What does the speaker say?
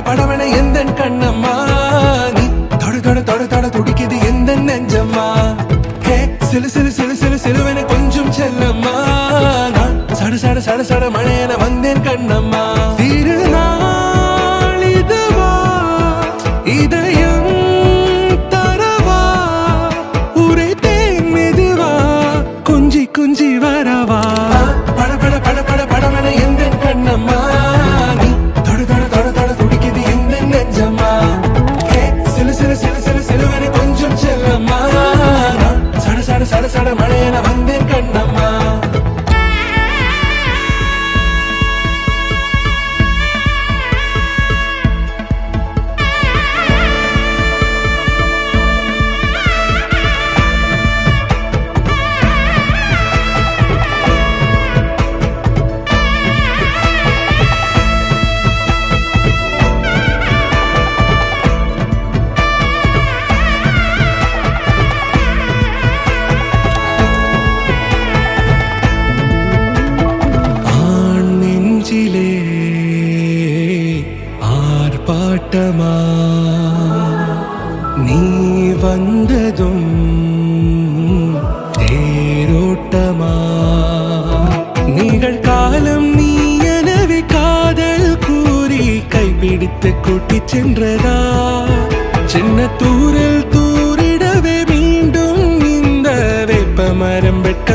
படவன எந்தன் கண்ணம்மா நீ தொட தொட தொட தொட துடிக்குது எந்த நெஞ்சம்மா ஹே சிலு சிலு சிலு சிலு சிலுவன கொஞ்சம் செல்லம்மா நான் சட சட சட சட மழையன வந்தேன் கண்ணம்மா திருநாள் இதுவா இதயம் தரவா உரைத்தேன் மெதுவா குஞ்சி குஞ்சி வரவா பட பட பட பட படவன எந்தன் கண்ணம்மா சட சட மழையன வந்தேன் கண்ணம்மா ஆர்ப்பாட்டமா நீ வந்ததும் தேரோட்டமா நிகழ்காலம் நீ எனவே காதல் கூறி கைப்பிடித்து கூட்டிச் சென்றதா சின்ன தூரல் தூரிடவே மீண்டும் இந்த வேப்ப மரம் வெட்ட